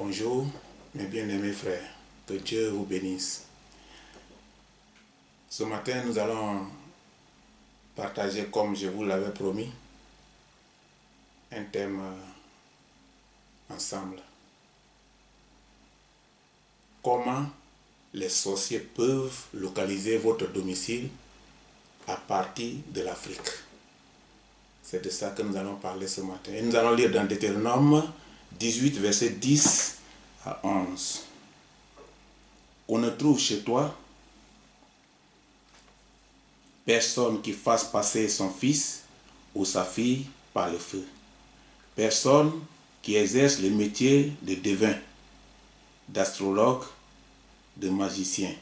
Bonjour, mes bien-aimés frères, que Dieu vous bénisse. Ce matin, nous allons partager, comme je vous l'avais promis, un thème ensemble. Comment les sorciers peuvent localiser votre domicile à partir de l'Afrique. C'est de ça que nous allons parler ce matin. Et nous allons lire dans Deutéronome 18, versets 10 à 11. On ne trouve chez toi personne qui fasse passer son fils ou sa fille par le feu. Personne qui exerce le métier de devin, d'astrologue, de magicien.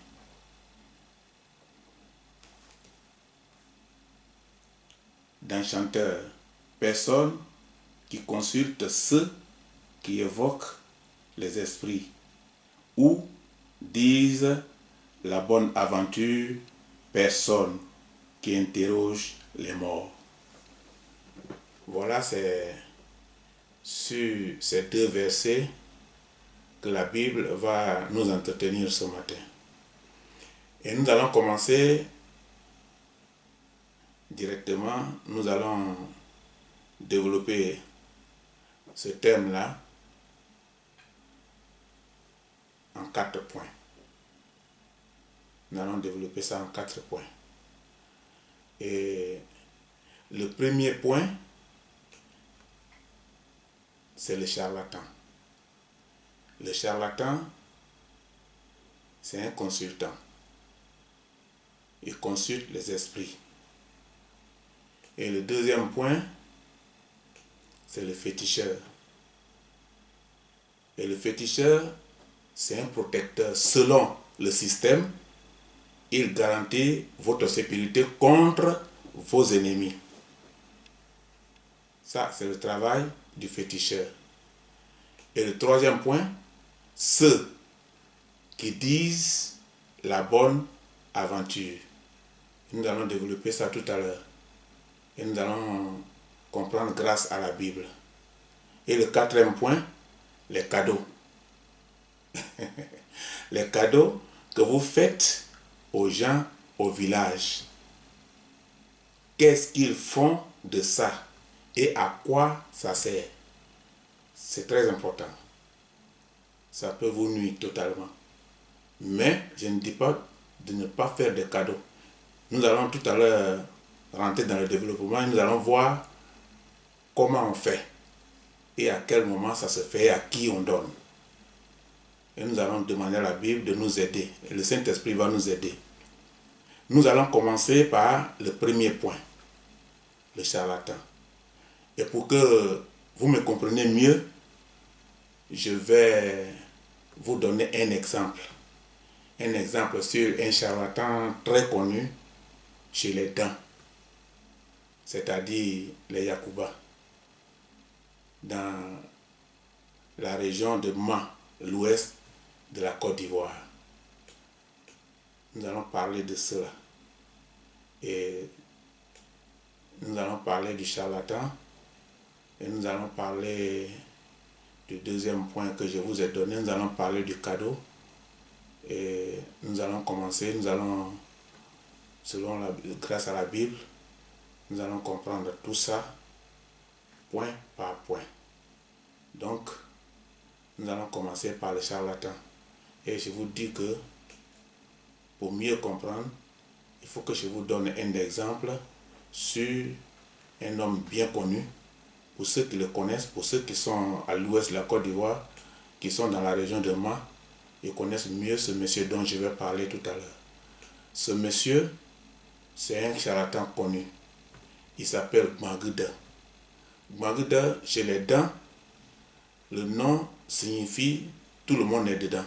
D'enchanteur. Personne qui consulte ceux qui évoquent les esprits ou disent la bonne aventure. Personne qui interroge les morts. Voilà, c'est sur ces deux versets que la Bible va nous entretenir ce matin. Et nous allons commencer directement, nous allons développer ce thème-là en 4 points. Nous allons développer ça en 4 points. Et le premier point, c'est le charlatan. Le charlatan, c'est un consultant. Il consulte les esprits. Et le deuxième point, c'est le féticheur. Et le féticheur, c'est un protecteur. Selon le système, il garantit votre sécurité contre vos ennemis. Ça, c'est le travail du féticheur. Et le troisième point, ceux qui disent la bonne aventure. Nous allons développer ça tout à l'heure. Et nous allons comprendre grâce à la Bible. Et le quatrième point, les cadeaux. Les cadeaux que vous faites aux gens au village. Qu'est-ce qu'ils font de ça et à quoi ça sert? C'est très important. Ça peut vous nuire totalement. Mais je ne dis pas de ne pas faire de cadeaux. Nous allons tout à l'heure rentrer dans le développement et nous allons voir comment on fait et à quel moment ça se fait et à qui on donne. Et nous allons demander à la Bible de nous aider. Et le Saint-Esprit va nous aider. Nous allons commencer par le premier point, le charlatan. Et pour que vous me compreniez mieux, je vais vous donner un exemple. Un exemple sur un charlatan très connu chez les Dents, c'est-à-dire les Yakuba, dans la région de Ma, l'ouest de la Côte d'Ivoire. Nous allons parler de cela. Et nous allons parler du charlatan. Et nous allons parler du deuxième point que je vous ai donné. Nous allons parler du cadeau. Et nous allons commencer. Nous allons, grâce à la Bible, nous allons comprendre tout ça point par point. Donc, nous allons commencer par le charlatan. Et je vous dis que pour mieux comprendre, il faut que je vous donne un exemple sur un homme bien connu. Pour ceux qui le connaissent, pour ceux qui sont à l'ouest de la Côte d'Ivoire, qui sont dans la région de Ma, ils connaissent mieux ce monsieur dont je vais parler tout à l'heure. Ce monsieur, c'est un charlatan connu. Il s'appelle Gmaguda. Gmaguda, chez les Dents, le nom signifie tout le monde est dedans.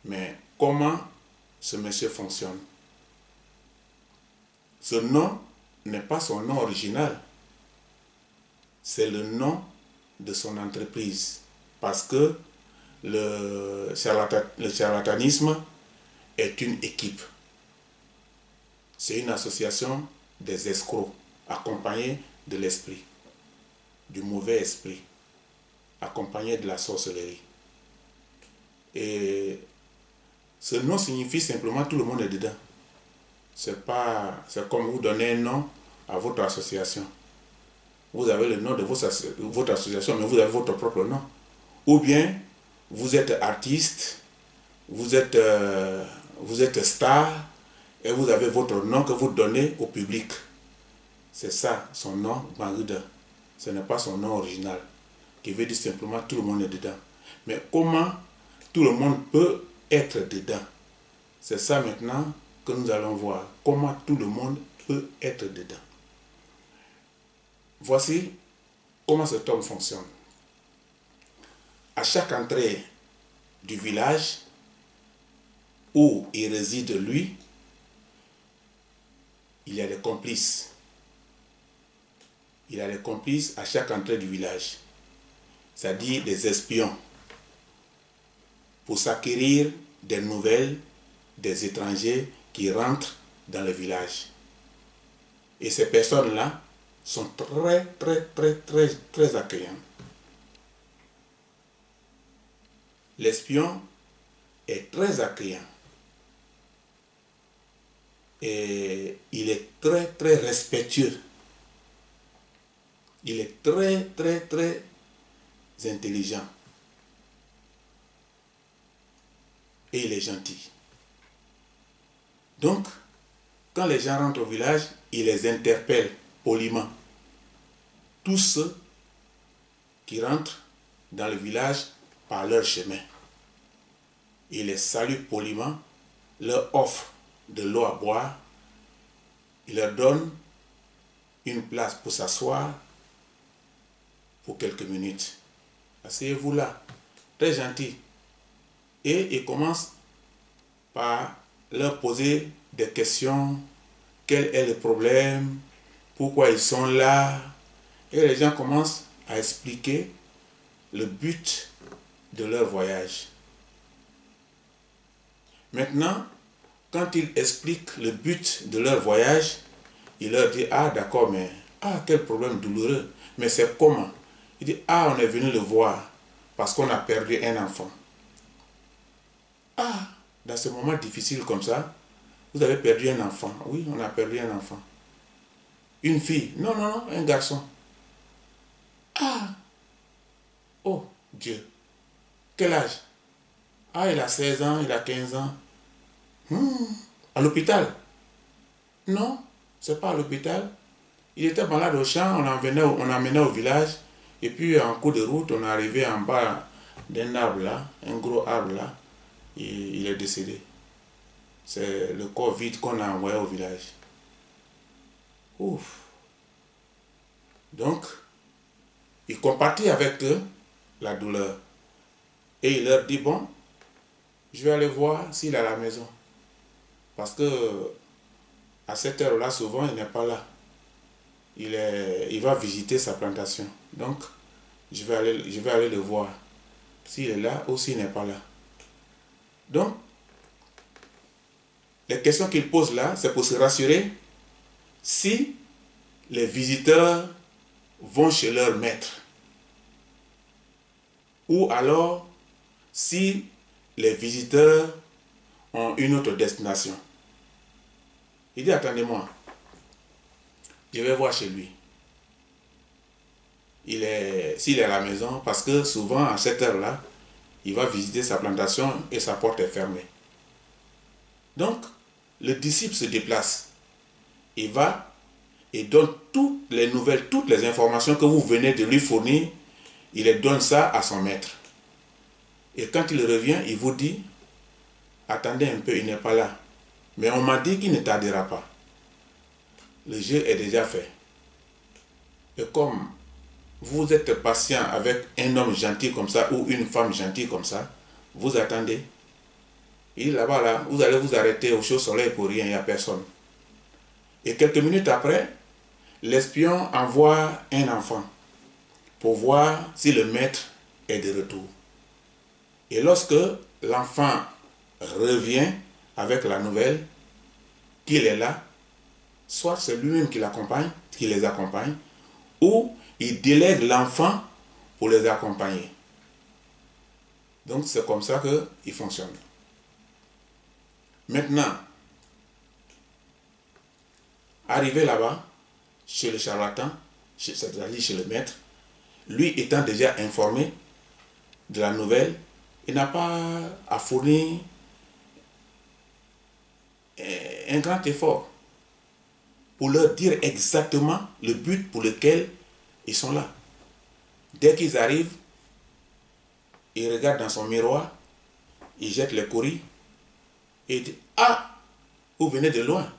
Mais comment ce monsieur fonctionne? Ce nom n'est pas son nom original. C'est le nom de son entreprise. Parce que le charlatanisme est une équipe. C'est une association des escrocs accompagnés de l'esprit, du mauvais esprit. accompagné de la sorcellerie. Et ce nom signifie simplement tout le monde est dedans. C'est comme vous donnez un nom à votre association. Vous avez le nom de votre association, mais vous avez votre propre nom. Ou bien, vous êtes artiste, vous êtes star, et vous avez votre nom que vous donnez au public. C'est ça, son nom, Maruda. Ce n'est pas son nom original, qui veut dire simplement tout le monde est dedans. Mais comment tout le monde peut être dedans? C'est ça maintenant que nous allons voir. Comment tout le monde peut être dedans. Voici comment cet homme fonctionne. À chaque entrée du village où il réside lui, il y a des complices. Il y a des complices à chaque entrée du village, c'est-à-dire des espions, pour s'acquérir des nouvelles des étrangers qui rentrent dans le village. Et ces personnes-là sont très accueillantes. L'espion est très accueillant. Et il est très respectueux. Il est très intelligent. Et il est gentil. Donc, quand les gens rentrent au village, il les interpelle poliment. Tous ceux qui rentrent dans le village par leur chemin. Il les salue poliment, leur offre de l'eau à boire, il leur donne une place pour s'asseoir pour quelques minutes. Asseyez-vous là, très gentil. Et il commence par leur poser des questions. Quel est le problème? Pourquoi ils sont là? Et les gens commencent à expliquer le but de leur voyage. Maintenant, quand ils expliquent le but de leur voyage, il leur dit, ah d'accord, mais quel problème douloureux. Mais c'est comment? Il dit, on est venu le voir parce qu'on a perdu un enfant. Dans ce moment difficile comme ça, vous avez perdu un enfant. Oui, on a perdu un enfant. Une fille? Non, un garçon. Oh Dieu. Quel âge? Il a 16 ans, il a 15 ans. À l'hôpital? Non, c'est pas à l'hôpital. Il était malade au champ, on emmenait au village. Et puis en cours de route, on est arrivé en bas d'un arbre là, un gros arbre là. Et il est décédé. C'est le corps vide qu'on a envoyé au village. Ouf. Donc, il compatit avec eux la douleur. Et il leur dit, bon, je vais aller voir s'il est à la maison. Parce que à cette heure-là, souvent, il n'est pas là. Il va visiter sa plantation. Donc, je vais aller le voir. S'il est là ou s'il n'est pas là. Donc, les questions qu'il pose là, c'est pour se rassurer si les visiteurs vont chez leur maître. Ou alors, si les visiteurs ont une autre destination. Il dit, attendez-moi, je vais voir chez lui. S'il est à la maison, parce que souvent à cette heure-là, il va visiter sa plantation et sa porte est fermée. Donc, le disciple se déplace. Il va et donne toutes les nouvelles, toutes les informations que vous venez de lui fournir. Il les donne ça à son maître. Et quand il revient, il vous dit, attendez un peu, il n'est pas là. Mais on m'a dit qu'il ne tardera pas. Le jeu est déjà fait. Et comme vous êtes patient avec un homme gentil comme ça ou une femme gentille comme ça, vous attendez. Il est là-bas, là, vous allez vous arrêter au chaud soleil pour rien, il n'y a personne. Et quelques minutes après, l'espion envoie un enfant pour voir si le maître est de retour. Et lorsque l'enfant revient avec la nouvelle qu'il est là, soit c'est lui-même qui les accompagne, ou il délègue l'enfant pour les accompagner. Donc c'est comme ça qu'il fonctionne. Maintenant, arrivé là-bas, chez le charlatan, c'est-à-dire chez le maître, lui étant déjà informé de la nouvelle, il n'a pas à fournir un grand effort pour leur dire exactement le but pour lequel ils sont là. Dès qu'ils arrivent, ils regardent dans son miroir, ils jettent les courriers et ils disent « Ah, vous venez de loin,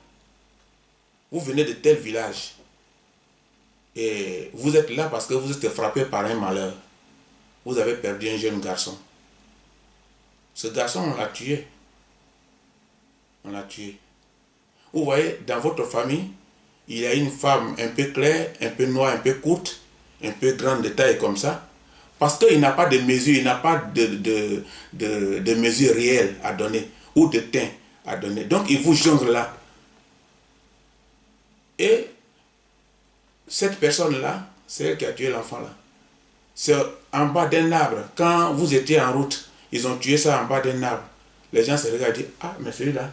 vous venez de tel village et vous êtes là parce que vous êtes frappé par un malheur. Vous avez perdu un jeune garçon. Ce garçon, on l'a tué. On l'a tué. Vous voyez, dans votre famille, il y a une femme un peu claire, un peu noire, un peu courte, un peu grande de taille comme ça, parce qu'il n'a pas de mesure, il n'a pas de mesure réelle à donner, ou de teint à donner. Donc il vous jongle là. Et cette personne-là, c'est elle qui a tué l'enfant là. C'est en bas d'un arbre. Quand vous étiez en route, ils ont tué ça en bas d'un arbre. Les gens se regardent et disent, ah, mais celui-là,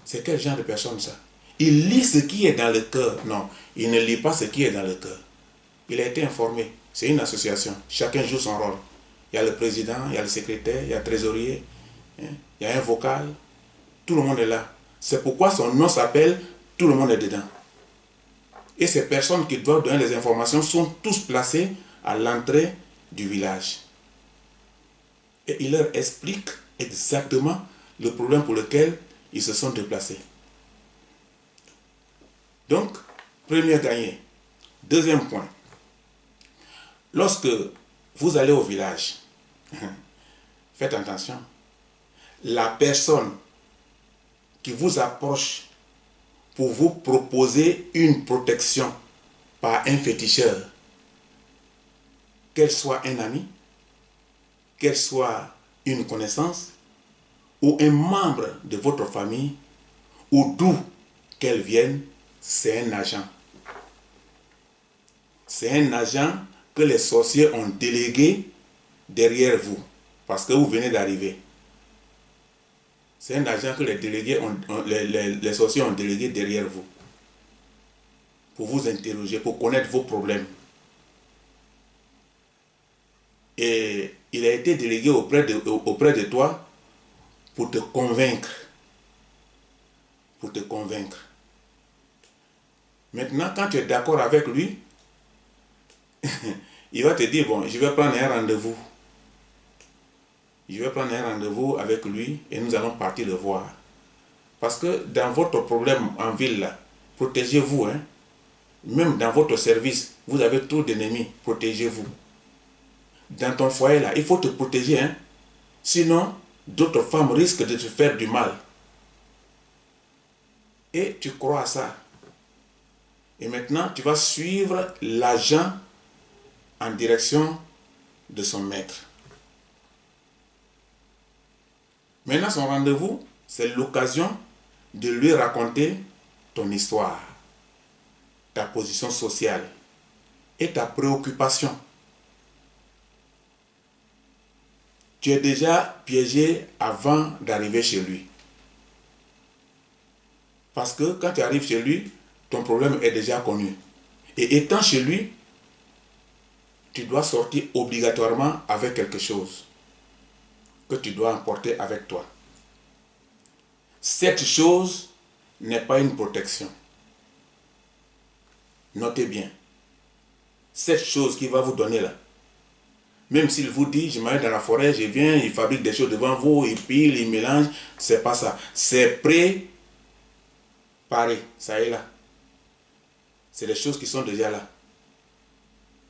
c'est quel genre de personne ça? Il lit ce qui est dans le cœur. Non, il ne lit pas ce qui est dans le cœur. Il a été informé. C'est une association. Chacun joue son rôle. Il y a le président, il y a le secrétaire, il y a le trésorier, il y a un vocal. Tout le monde est là. C'est pourquoi son nom s'appelle « Tout le monde est dedans ». Et ces personnes qui doivent donner les informations sont tous placés à l'entrée du village. Et il leur explique exactement le problème pour lequel ils se sont déplacés. Donc, premier gagné. Deuxième point. Lorsque vous allez au village, faites attention. La personne qui vous approche pour vous proposer une protection par un féticheur, qu'elle soit un ami, qu'elle soit une connaissance, ou un membre de votre famille, ou d'où qu'elle vienne, c'est un agent. C'est un agent que les sorciers ont délégué derrière vous, parce que vous venez d'arriver. C'est un agent que les sorciers ont délégué derrière vous, pour vous interroger, pour connaître vos problèmes. Et il a été délégué auprès de toi pour te convaincre. Pour te convaincre. Maintenant, quand tu es d'accord avec lui, il va te dire, bon, je vais prendre un rendez-vous. Je vais prendre un rendez-vous avec lui et nous allons partir le voir. Parce que dans votre problème en ville, là, protégez-vous. Hein? Même dans votre service, vous avez trop d'ennemis, protégez-vous. Dans ton foyer, là, il faut te protéger. Hein? Sinon, d'autres femmes risquent de te faire du mal. Et tu crois à ça. Et maintenant, tu vas suivre l'agent en direction de son maître. Maintenant, son rendez-vous, c'est l'occasion de lui raconter ton histoire, ta position sociale et ta préoccupation. Tu es déjà piégé avant d'arriver chez lui. Parce que quand tu arrives chez lui, ton problème est déjà connu. Et étant chez lui, tu dois sortir obligatoirement avec quelque chose que tu dois emporter avec toi. Cette chose n'est pas une protection. Notez bien. Cette chose qu'il va vous donner là, même s'il vous dit, je m'arrête dans la forêt, je viens, il fabrique des choses devant vous, il pile, il mélange, c'est pas ça. C'est préparé, ça est là. C'est des choses qui sont déjà là.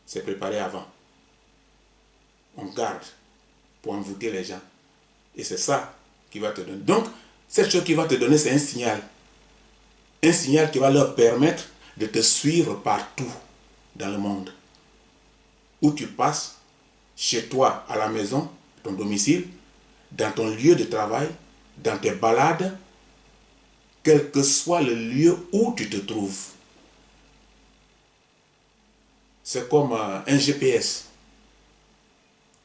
C'est préparé avant. On garde pour envoûter les gens. Et c'est ça qui va te donner. Donc, cette chose qui va te donner, c'est un signal. Un signal qui va leur permettre de te suivre partout dans le monde. Où tu passes, chez toi, à la maison, ton domicile, dans ton lieu de travail, dans tes balades, quel que soit le lieu où tu te trouves. C'est comme un GPS.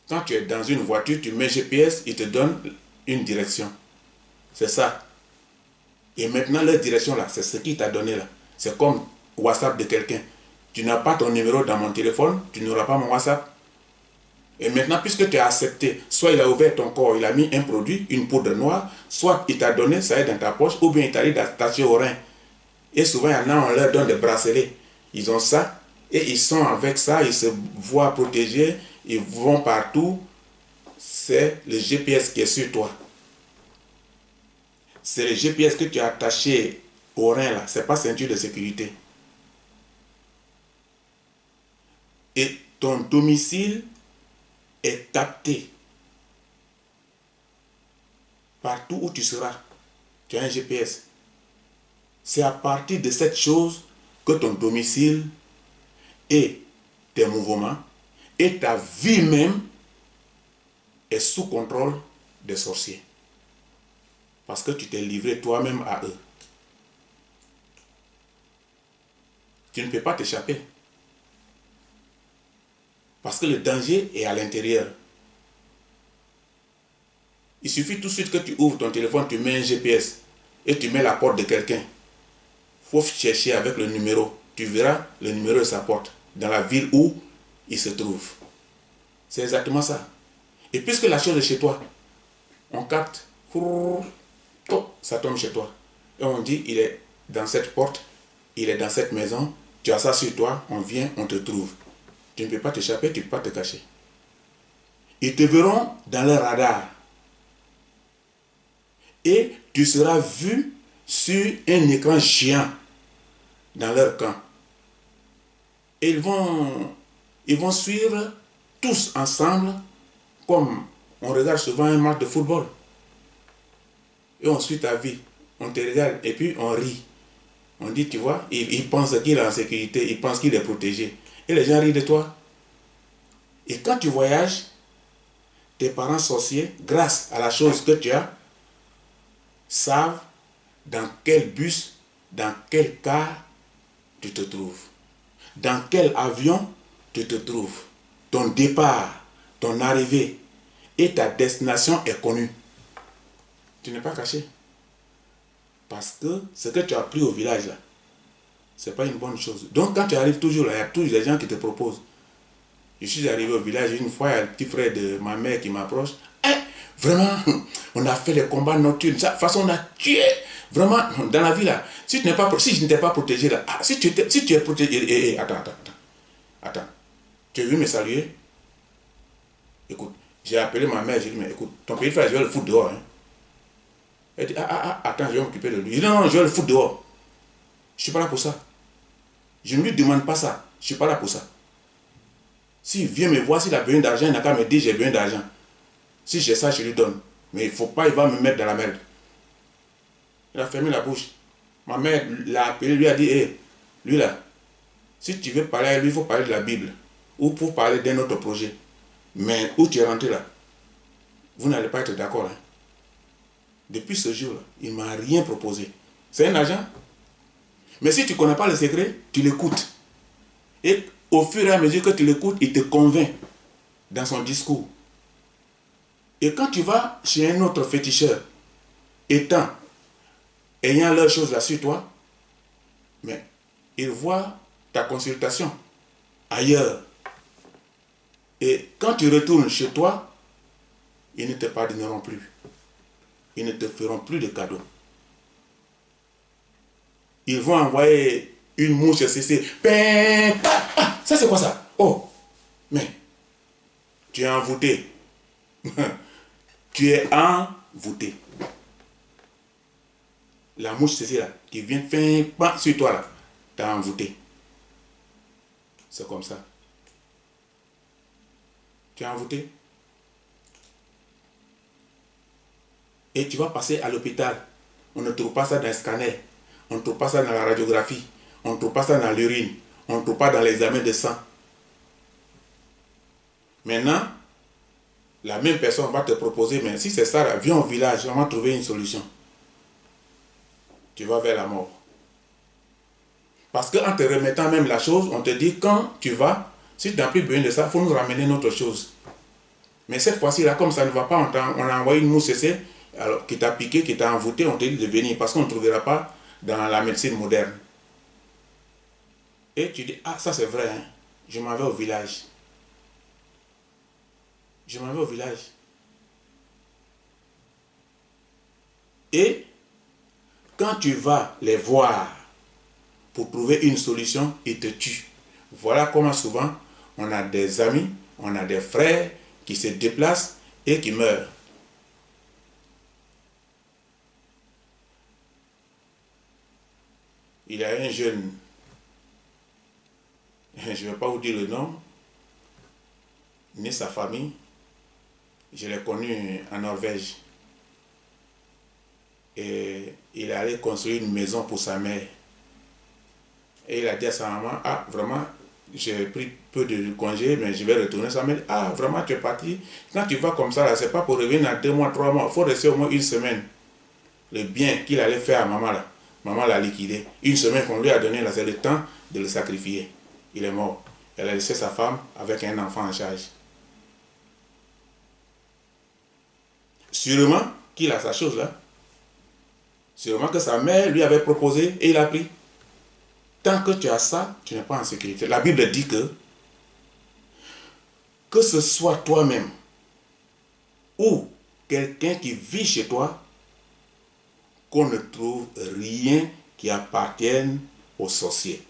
Quand tu es dans une voiture, tu mets GPS, il te donne une direction. C'est ça. Et maintenant, leur direction là, c'est ce qu'il t'a donné là. C'est comme WhatsApp de quelqu'un. Tu n'as pas ton numéro dans mon téléphone, tu n'auras pas mon WhatsApp. Et maintenant, puisque tu as accepté, soit il a ouvert ton corps, il a mis un produit, une poudre noire, soit il t'a donné, ça est dans ta poche, ou bien il t'a dit d'attacher au rein. Et souvent, il y en a, on leur donne des bracelets. Ils ont ça, et ils sont avec ça, ils se voient protégés, ils vont partout. C'est le GPS qui est sur toi. C'est le GPS que tu as attaché au rein là, c'est pas ceinture de sécurité. Et ton domicile est capté. Partout où tu seras, tu as un GPS. C'est à partir de cette chose que ton domicile et tes mouvements et ta vie même est sous contrôle des sorciers. Parce que tu t'es livré toi-même à eux. Tu ne peux pas t'échapper. Parce que le danger est à l'intérieur. Il suffit tout de suite que tu ouvres ton téléphone, tu mets un GPS et tu mets la porte de quelqu'un. Il faut chercher avec le numéro. Tu verras le numéro de sa porte dans la ville où il se trouve. C'est exactement ça. Et puisque la chose est chez toi, on capte, ça tombe chez toi. Et on dit, il est dans cette porte, il est dans cette maison, tu as ça sur toi, on vient, on te trouve. Tu ne peux pas t'échapper, tu ne peux pas te cacher. Ils te verront dans le radar. Et tu seras vu sur un écran géant dans leur camp. Et ils vont suivre tous ensemble comme on regarde souvent un match de football. Et on suit ta vie. On te regarde et puis on rit. On dit, tu vois, il pense qu'il est en sécurité, il pense qu'il est protégé. Et les gens rient de toi. Et quand tu voyages, tes parents sorciers, grâce à la chose que tu as, savent dans quel bus, dans quel car tu te trouves. Dans quel avion tu te trouves. Ton départ, ton arrivée et ta destination est connue. Tu n'es pas caché. Parce que ce que tu as pris au village là, ce n'est pas une bonne chose. Donc quand tu arrives toujours là, il y a toujours des gens qui te proposent. Je suis arrivé au village une fois, il y a le petit frère de ma mère qui m'approche. Vraiment, on a fait les combats nocturnes. De toute façon, on a tué. Vraiment, dans la vie là, si je n'étais pas protégé là, si tu es protégé, attends. Tu es venu me saluer? Écoute, j'ai appelé ma mère, j'ai dit, mais écoute, ton petit frère, je vais le foutre dehors. Hein. Elle dit, attends, je vais m'occuper de lui. Je dis, non, je vais le foutre dehors. Je ne suis pas là pour ça. Je ne lui demande pas ça. Je ne suis pas là pour ça. S'il vient me voir, s'il a besoin d'argent, il n'a qu'à me dire, j'ai besoin d'argent. Si j'ai ça, je lui donne. Mais il ne faut pas, il va me mettre dans la merde. Il a fermé la bouche. Ma mère l'a appelé, lui a dit, hé, lui là, si tu veux parler à lui, il faut parler de la Bible. Ou pour parler d'un autre projet. Mais où tu es rentré là, vous n'allez pas être d'accord. Hein. Depuis ce jour-là, il ne m'a rien proposé. C'est un agent. Mais si tu ne connais pas le secret, tu l'écoutes. Et au fur et à mesure que tu l'écoutes, il te convainc dans son discours. Et quand tu vas chez un autre féticheur, ayant leurs choses là sur toi, mais il voit ta consultation ailleurs. Et quand tu retournes chez toi, ils ne te pardonneront plus. Ils ne te feront plus de cadeaux. Ils vont envoyer une mouche cessée. Ça c'est quoi ça? Oh, mais tu es envoûté. Tu es envoûté. La mouche cessée là, qui vient faire sur toi là, t'as envoûté. C'est comme ça. Tu es envoûté. Et tu vas passer à l'hôpital. On ne trouve pas ça dans le scanner. On ne trouve pas ça dans la radiographie. On ne trouve pas ça dans l'urine. On ne trouve pas dans l'examen de sang. Maintenant, la même personne va te proposer, mais si c'est ça, viens au village, on va trouver une solution. Tu vas vers la mort. Parce qu'en te remettant même la chose, on te dit, quand tu vas, si tu n'as plus besoin de ça, il faut nous ramener notre chose. Mais cette fois-ci, là, comme ça ne va pas, on a envoyé une mousse alors, qui t'a piqué, qui t'a envoûté, on te dit de venir parce qu'on ne trouvera pas dans la médecine moderne. Et tu dis, ah, ça c'est vrai, hein. Je m'en vais au village. Je m'en vais au village. Et quand tu vas les voir pour trouver une solution, ils te tuent. Voilà comment souvent on a des amis, on a des frères qui se déplacent et qui meurent. Il y a un jeune, je ne vais pas vous dire le nom, ni sa famille, je l'ai connu en Norvège. Et il est allé construire une maison pour sa mère. Et il a dit à sa maman, ah vraiment, j'ai pris peu de congés, mais je vais retourner. Sa mère dit, ah vraiment, tu es parti. Quand tu vas comme ça, là, c'est pas pour revenir dans 2 mois, 3 mois. Il faut rester au moins une semaine. Le bien qu'il allait faire à maman, là, maman l'a liquidé. Une semaine qu'on lui a donné, là, c'est le temps de le sacrifier. Il est mort. Elle a laissé sa femme avec un enfant en charge. Sûrement qu'il a sa chose là. Sûrement que sa mère lui avait proposé et il a pris. Tant que tu as ça, tu n'es pas en sécurité. La Bible dit que ce soit toi-même ou quelqu'un qui vit chez toi, qu'on ne trouve rien qui appartienne aux sorciers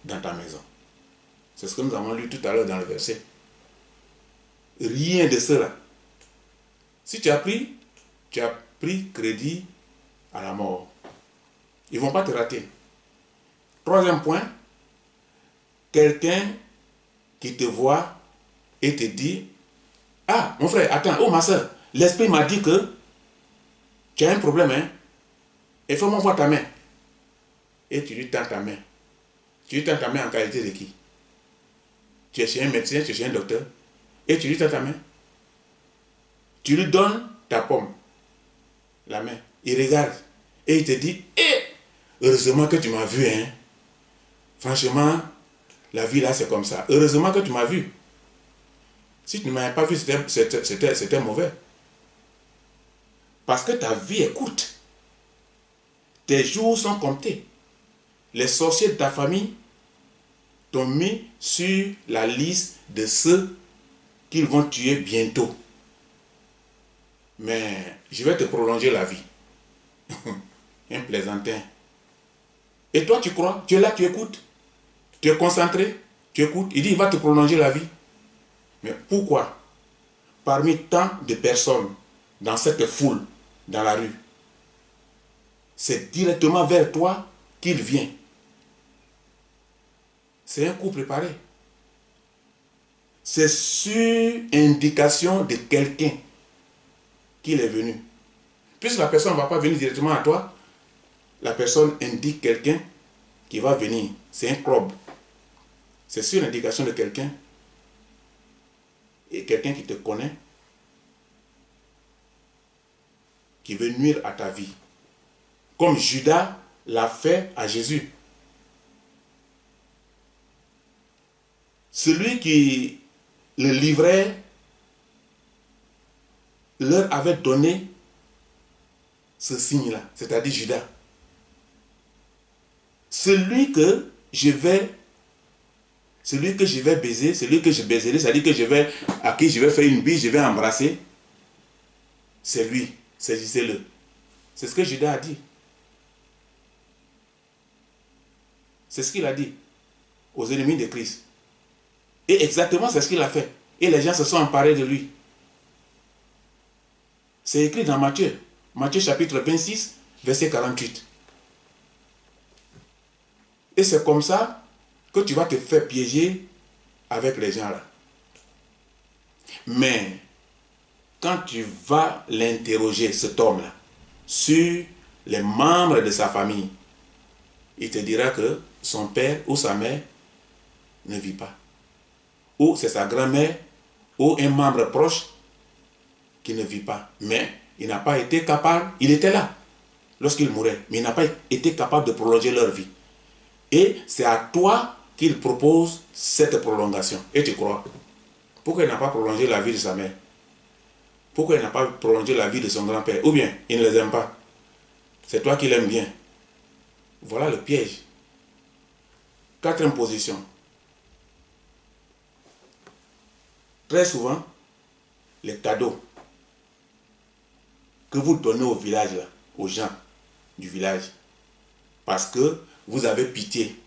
dans ta maison. C'est ce que nous avons lu tout à l'heure dans le verset. Rien de cela. Si tu as pris crédit à la mort. Ils ne vont pas te rater. 3e point, quelqu'un qui te voit et te dit, ah, mon frère, attends, oh ma soeur, l'esprit m'a dit que tu as un problème, hein? Et fais-moi voir ta main. Et tu lui tends ta main. Tu lui tends ta main en qualité de qui? Tu es chez un médecin, tu es chez un docteur. Et tu lui tends ta main. Tu lui donnes ta pomme, la main. Il regarde. Et il te dit, heureusement que tu m'as vu, hein. Franchement, la vie là, c'est comme ça. Heureusement que tu m'as vu. Si tu ne m'avais pas vu, c'était mauvais. Parce que ta vie est courte. Tes jours sont comptés. Les sorciers de ta famille t'ont mis sur la liste de ceux qu'ils vont tuer bientôt. Mais je vais te prolonger la vie. Un plaisantin. Et toi, tu crois? Tu es là, tu écoutes. Tu es concentré, tu écoutes. Il dit, il va te prolonger la vie. Mais pourquoi? Parmi tant de personnes dans cette foule, dans la rue, c'est directement vers toi qu'il vient. C'est un coup préparé. C'est sur indication de quelqu'un qu'il est venu. Puisque la personne ne va pas venir directement à toi, la personne indique quelqu'un qui va venir. C'est un club. C'est sur l'indication de quelqu'un et quelqu'un qui te connaît, qui veut nuire à ta vie. Comme Judas l'a fait à Jésus. Celui qui le livrait leur avait donné ce signe-là, c'est-à-dire Judas. Celui que je vais baiser, celui que je baiserai, c'est-à-dire à qui je vais faire une bise, je vais embrasser, c'est lui, saisissez-le. C'est ce que Judas a dit. C'est ce qu'il a dit aux ennemis de Christ. Et exactement c'est ce qu'il a fait. Et les gens se sont emparés de lui. C'est écrit dans Matthieu. Matthieu chapitre 26, verset 48. Et c'est comme ça que tu vas te faire piéger avec les gens là. Mais quand tu vas l'interroger, cet homme-là, sur les membres de sa famille, il te dira que son père ou sa mère ne vit pas. Ou c'est sa grand-mère ou un membre proche qui ne vit pas. Mais il n'a pas été capable, il était là lorsqu'il mourait, mais il n'a pas été capable de prolonger leur vie. Et c'est à toi qu'il propose cette prolongation. Et tu crois? Pourquoi il n'a pas prolongé la vie de sa mère? Pourquoi il n'a pas prolongé la vie de son grand-père? Ou bien, il ne les aime pas. C'est toi qui l'aimes bien. Voilà le piège. Quatrième position. Très souvent, les cadeaux que vous donnez au village, là, aux gens du village, parce que vous avez pitié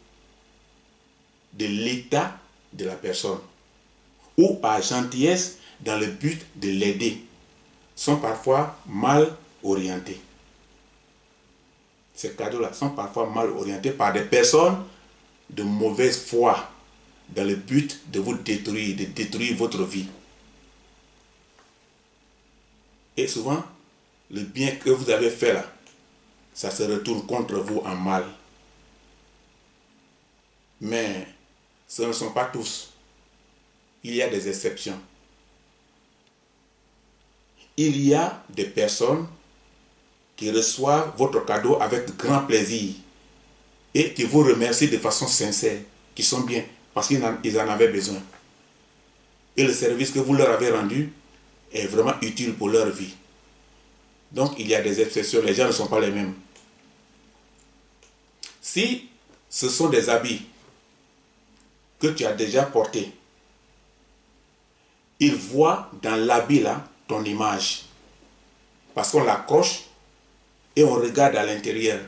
de l'état de la personne, ou par gentillesse dans le but de l'aider, sont parfois mal orientés. Ces cadeaux-là sont parfois mal orientés par des personnes de mauvaise foi, dans le but de vous détruire, de détruire votre vie. Et souvent, le bien que vous avez fait là, ça se retourne contre vous en mal. Mais ce ne sont pas tous. Il y a des exceptions. Il y a des personnes qui reçoivent votre cadeau avec grand plaisir et qui vous remercient de façon sincère, qui sont bien, parce qu'ils en avaient besoin. Et le service que vous leur avez rendu est vraiment utile pour leur vie. Donc il y a des exceptions, les gens ne sont pas les mêmes. Si ce sont des habits que tu as déjà portés, ils voient dans l'habit là ton image. Parce qu'on l'accroche et on regarde à l'intérieur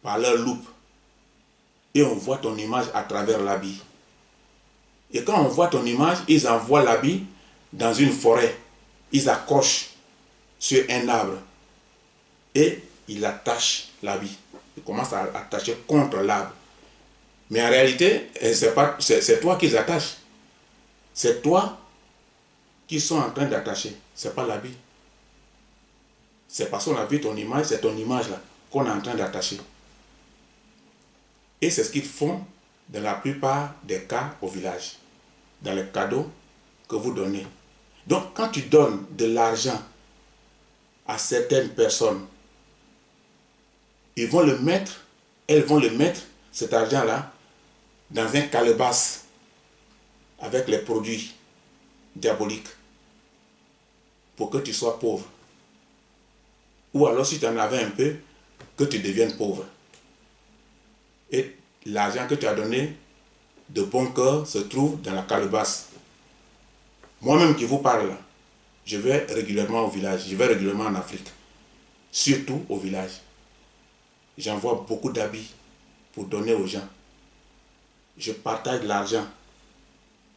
par leur loupe. Et on voit ton image à travers l'habit. Et quand on voit ton image, ils envoient l'habit dans une forêt. Ils accrochent sur un arbre. Et ils attachent l'habit. Ils commencent à attacher contre l'arbre. Mais en réalité, c'est toi qu'ils attachent. C'est toi qui sont en train d'attacher. Ce n'est pas l'habit. C'est parce qu'on a vu ton image, c'est ton image là qu'on est en train d'attacher. Et c'est ce qu'ils font dans la plupart des cas au village, dans les cadeaux que vous donnez. Donc quand tu donnes de l'argent à certaines personnes, elles vont le mettre, cet argent-là, dans un calebasse avec les produits diaboliques pour que tu sois pauvre. Ou alors si tu en avais un peu, que tu deviennes pauvre. Et l'argent que tu as donné de bon cœur se trouve dans la calebasse. Moi-même qui vous parle, je vais régulièrement au village, je vais régulièrement en Afrique, surtout au village. J'envoie beaucoup d'habits pour donner aux gens. Je partage l'argent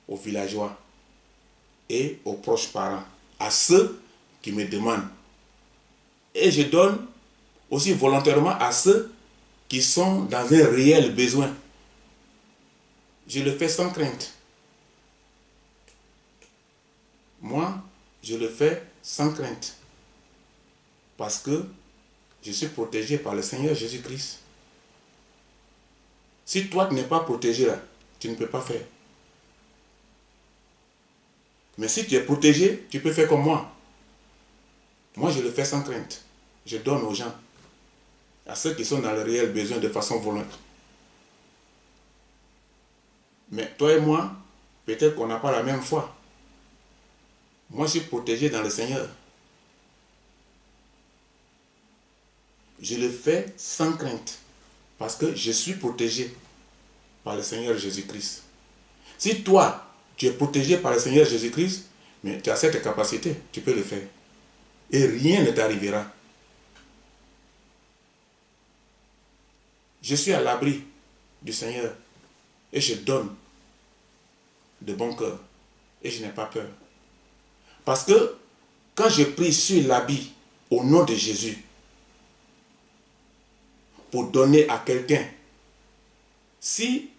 aux villageois et aux proches parents, à ceux qui me demandent. Et je donne aussi volontairement à ceux qui sont dans un réel besoin. Je le fais sans crainte. Moi, je le fais sans crainte. Parce que je suis protégé par le Seigneur Jésus-Christ. Si toi tu n'es pas protégé là, tu ne peux pas faire. Mais si tu es protégé, tu peux faire comme moi. Moi, je le fais sans crainte. Je donne aux gens, à ceux qui sont dans le réel besoin de façon volontaire. Mais toi et moi, peut-être qu'on n'a pas la même foi. Moi, je suis protégé dans le Seigneur. Je le fais sans crainte, parce que je suis protégé par le Seigneur Jésus-Christ. Si toi, tu es protégé par le Seigneur Jésus-Christ, mais tu as cette capacité, tu peux le faire. Et rien ne t'arrivera. Je suis à l'abri du Seigneur et je donne de bon cœur et je n'ai pas peur. Parce que quand je prie sur l'habit au nom de Jésus pour donner à quelqu'un, si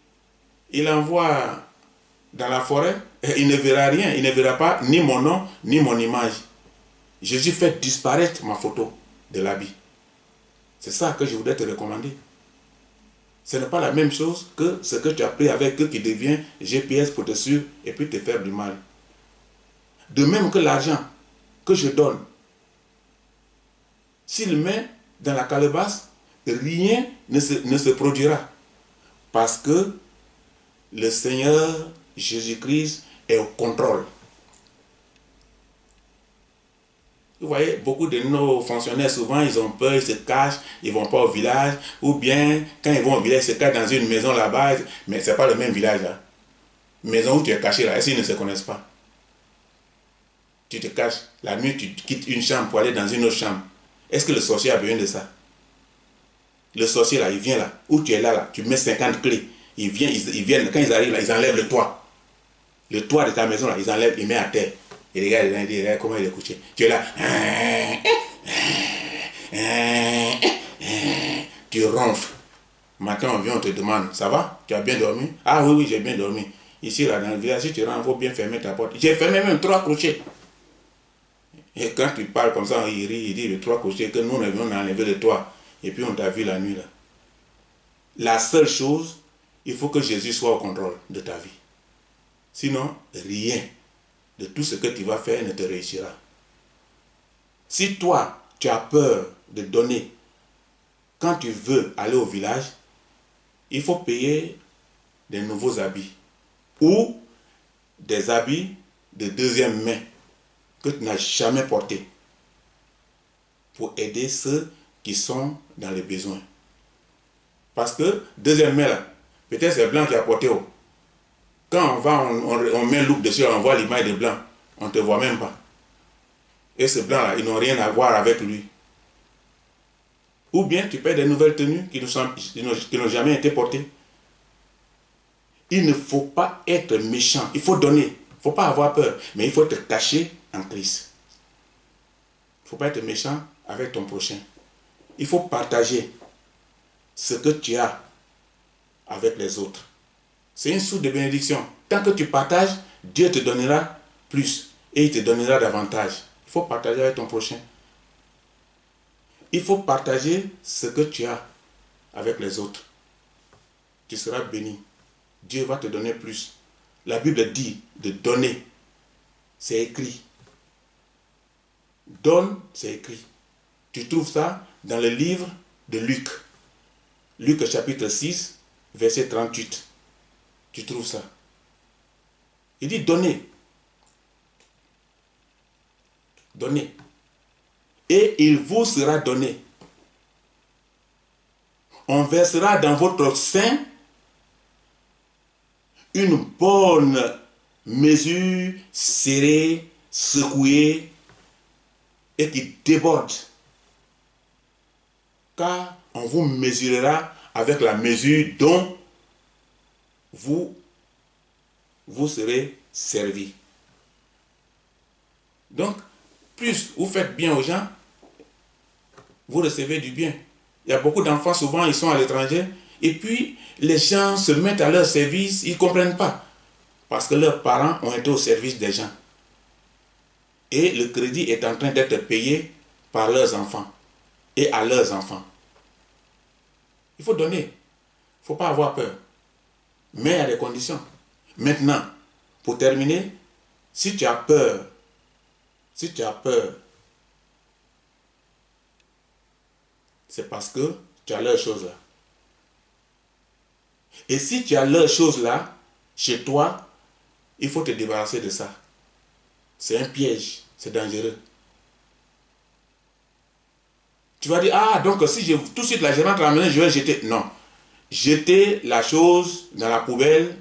il envoie dans la forêt, il ne verra rien, il ne verra pas ni mon nom ni mon image. Jésus fait disparaître ma photo de l'habit. C'est ça que je voudrais te recommander. Ce n'est pas la même chose que ce que tu as pris avec eux qui devient GPS pour te suivre et puis te faire du mal. De même que l'argent que je donne, s'il met dans la calebasse, rien ne se produira. Parce que le Seigneur Jésus-Christ est au contrôle. Vous voyez, beaucoup de nos fonctionnaires, souvent, ils ont peur, ils se cachent, ils ne vont pas au village, ou bien, quand ils vont au village, ils se cachent dans une maison là-bas, mais ce n'est pas le même village là. Maison où tu es caché là, est-ce qu'ils ne se connaissent pas? Tu te caches, la nuit, tu quittes une chambre pour aller dans une autre chambre. Est-ce que le sorcier a besoin de ça? Le sorcier là, il vient là, où tu es là, tu mets 50 clés. Ils viennent, quand ils arrivent là, ils enlèvent le toit. Le toit de ta maison là, ils enlèvent, ils mettent à terre. Et regarde, regarde comment il est couché. Tu es là. Tu ronfles. Matin, on vient, on te demande, ça va? Tu as bien dormi? Ah oui, oui, j'ai bien dormi. Ici, là, dans le village, si tu rentres, il faut bien fermer ta porte. J'ai fermé même 3 crochets. Et quand tu parles comme ça, il rit, il dit les 3 crochets que nous, on a enlevé le toit. Et puis, on t'a vu la nuit, là. La seule chose, il faut que Jésus soit au contrôle de ta vie. Sinon, rien de tout ce que tu vas faire ne te réussira. Si toi, tu as peur de donner, quand tu veux aller au village, il faut payer des nouveaux habits ou des habits de deuxième main que tu n'as jamais portés pour aider ceux qui sont dans les besoins. Parce que deuxième main, là, peut-être c'est blanc qui a porté haut. Quand on va, on met un look dessus, on voit l'image de blanc, on ne te voit même pas. Et ce blanc-là, ils n'ont rien à voir avec lui. Ou bien tu paies des nouvelles tenues qui n'ont jamais été portées. Il ne faut pas être méchant. Il faut donner. Il ne faut pas avoir peur. Mais il faut te cacher en Christ. Il ne faut pas être méchant avec ton prochain. Il faut partager ce que tu as avec les autres. C'est une source de bénédiction. Tant que tu partages, Dieu te donnera plus. Et il te donnera davantage. Il faut partager avec ton prochain. Il faut partager ce que tu as avec les autres. Tu seras béni. Dieu va te donner plus. La Bible dit de donner. C'est écrit. Donne, c'est écrit. Tu trouves ça dans le livre de Luc. Luc chapitre 6, verset 38. Tu trouves ça. Il dit donnez. Donnez. Et il vous sera donné. On versera dans votre sein une bonne mesure serrée, secouée et qui déborde. Car on vous mesurera avec la mesure dont vous serez servi. Donc, plus vous faites bien aux gens, vous recevez du bien. Il y a beaucoup d'enfants, souvent, ils sont à l'étranger, et puis les gens se mettent à leur service, ils ne comprennent pas. Parce que leurs parents ont été au service des gens. Et le crédit est en train d'être payé par leurs enfants et à leurs enfants. Il faut donner. Il ne faut pas avoir peur. Mais il y a des conditions. Maintenant, pour terminer, si tu as peur, c'est parce que tu as leurs choses là. Et si tu as leurs choses là, chez toi, il faut te débarrasser de ça. C'est un piège, c'est dangereux. Tu vas dire, ah, donc si je, tout de suite là, je rentre à la maison, je vais jeter. Non. Jeter la chose dans la poubelle.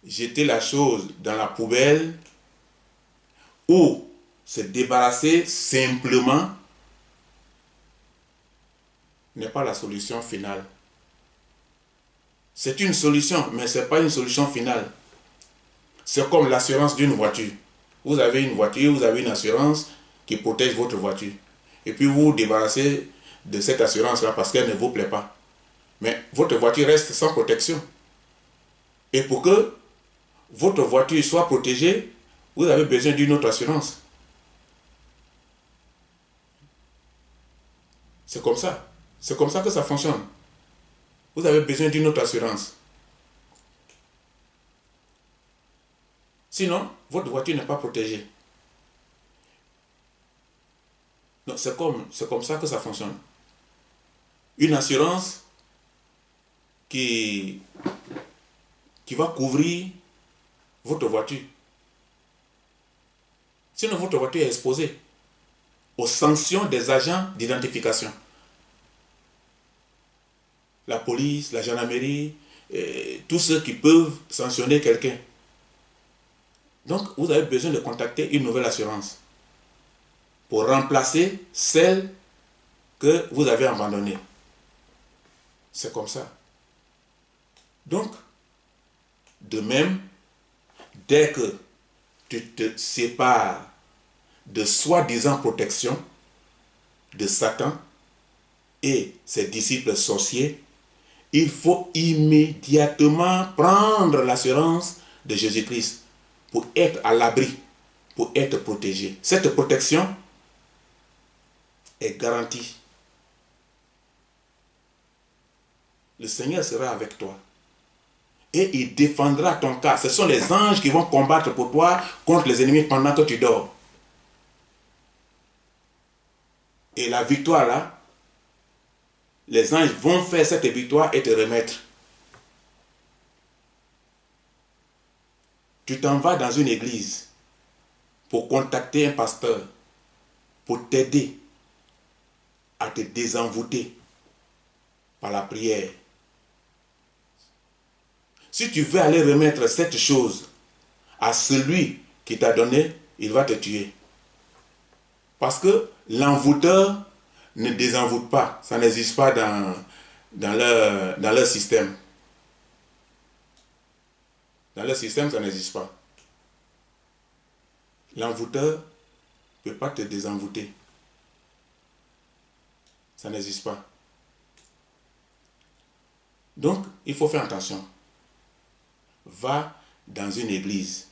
Jeter la chose dans la poubelle. Ou se débarrasser simplement n'est pas la solution finale. C'est une solution, mais ce n'est pas une solution finale. C'est comme l'assurance d'une voiture. Vous avez une voiture, vous avez une assurance qui protège votre voiture. Et puis vous vous débarrassez de cette assurance-là parce qu'elle ne vous plaît pas. Mais votre voiture reste sans protection. Et pour que votre voiture soit protégée, vous avez besoin d'une autre assurance. C'est comme ça. C'est comme ça que ça fonctionne. Vous avez besoin d'une autre assurance. Sinon, votre voiture n'est pas protégée. C'est comme ça que ça fonctionne. Une assurance qui va couvrir votre voiture. Sinon, votre voiture est exposée aux sanctions des agents d'identification. La police, la gendarmerie, tous ceux qui peuvent sanctionner quelqu'un. Donc, vous avez besoin de contacter une nouvelle assurance pour remplacer celle que vous avez abandonnée. C'est comme ça. Donc, de même, dès que tu te sépares de soi-disant protection de Satan et ses disciples sorciers, il faut immédiatement prendre l'assurance de Jésus-Christ pour être à l'abri, pour être protégé. Cette protection est garantie. Le Seigneur sera avec toi. Et il défendra ton cas. Ce sont les anges qui vont combattre pour toi contre les ennemis pendant que tu dors. Et la victoire là, les anges vont faire cette victoire et te remettre. Tu t'en vas dans une église pour contacter un pasteur, pour t'aider à te désenvoûter par la prière. Si tu veux aller remettre cette chose à celui qui t'a donné, il va te tuer. Parce que l'envoûteur ne désenvoûte pas. Ça n'existe pas dans leur système. Dans leur système, ça n'existe pas. L'envoûteur ne peut pas te désenvoûter. Ça n'existe pas. Donc, il faut faire attention. Va dans une église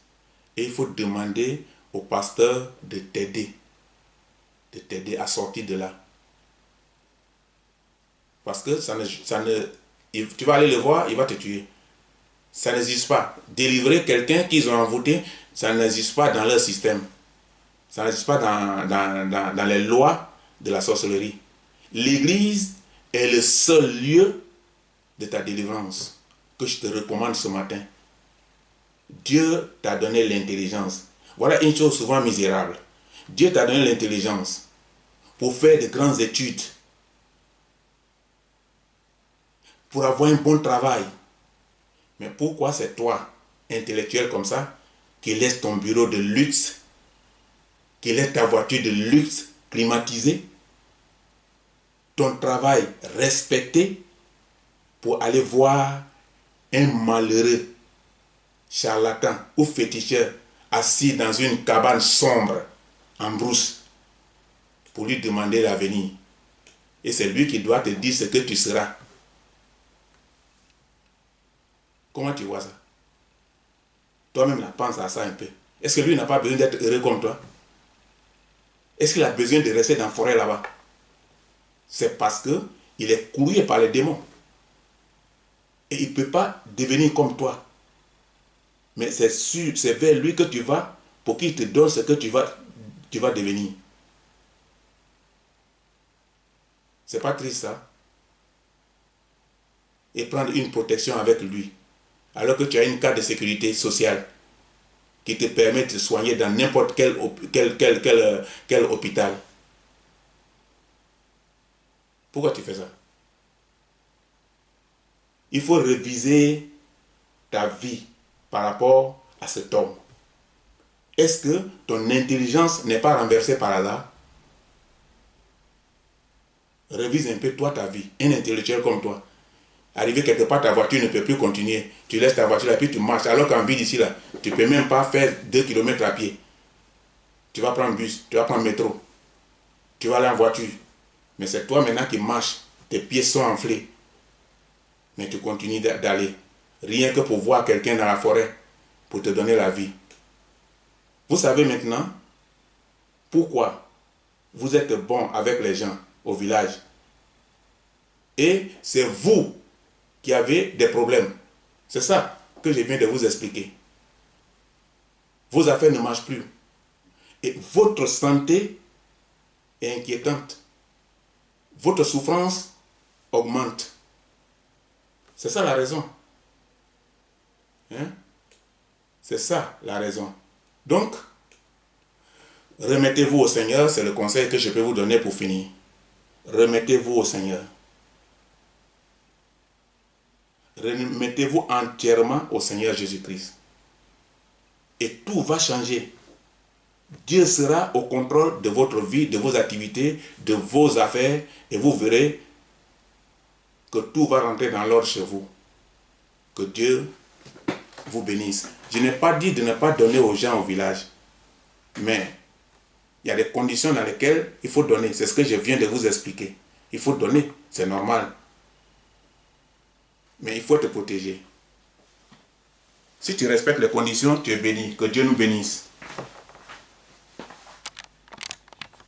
et il faut demander au pasteur de t'aider à sortir de là. Parce que tu vas aller le voir, il va te tuer. Ça n'existe pas. Délivrer quelqu'un qu'ils ont envoûté, ça n'existe pas dans leur système. Ça n'existe pas dans les lois de la sorcellerie. L'église est le seul lieu de ta délivrance que je te recommande ce matin. Dieu t'a donné l'intelligence. Voilà une chose souvent misérable. Dieu t'a donné l'intelligence pour faire de grandes études, pour avoir un bon travail. Mais pourquoi c'est toi, intellectuel comme ça, qui laisse ton bureau de luxe, qui laisse ta voiture de luxe climatisée, ton travail respecté, pour aller voir un malheureux charlatan ou féticheur assis dans une cabane sombre en brousse pour lui demander l'avenir. Et c'est lui qui doit te dire ce que tu seras. Comment tu vois ça? Toi-même, pense à ça un peu. Est-ce que lui n'a pas besoin d'être heureux comme toi? Est-ce qu'il a besoin de rester dans la forêt là-bas? C'est parce qu'il est courrier par les démons. Et il ne peut pas devenir comme toi. Mais c'est vers lui que tu vas pour qu'il te donne ce que tu vas devenir. C'est pas triste ça? Et prendre une protection avec lui. Alors que tu as une carte de sécurité sociale qui te permet de te soigner dans n'importe quel hôpital. Pourquoi tu fais ça? Il faut réviser ta vie par rapport à cet homme. Est-ce que ton intelligence n'est pas renversée par hasard? Révise un peu toi ta vie. Un intellectuel comme toi. Arrivé quelque part, ta voiture ne peut plus continuer. Tu laisses ta voiture là, puis tu marches. Alors qu'en ville ici, là, tu ne peux même pas faire 2 km à pied. Tu vas prendre bus, tu vas prendre métro. Tu vas aller en voiture. Mais c'est toi maintenant qui marches. Tes pieds sont enflés. Mais tu continues d'aller. Rien que pour voir quelqu'un dans la forêt. Pour te donner la vie. Vous savez maintenant pourquoi vous êtes bon avec les gens au village. Et c'est vous qui avez des problèmes. C'est ça que je viens de vous expliquer. Vos affaires ne marchent plus. Et votre santé est inquiétante. Votre souffrance augmente. C'est ça la raison. Hein? C'est ça la raison. Donc, Remettez-vous au Seigneur, c'est le conseil que je peux vous donner pour finir. Remettez-vous au Seigneur. Remettez-vous entièrement au Seigneur Jésus-Christ. Et tout va changer. Dieu sera au contrôle de votre vie, de vos activités, de vos affaires, et vous verrez que tout va rentrer dans l'ordre chez vous. Que Dieu vous bénisse. Je n'ai pas dit de ne pas donner aux gens au village, mais il y a des conditions dans lesquelles il faut donner. C'est ce que je viens de vous expliquer. Il faut donner, c'est normal. Mais il faut te protéger. Si tu respectes les conditions, tu es béni. Que Dieu nous bénisse.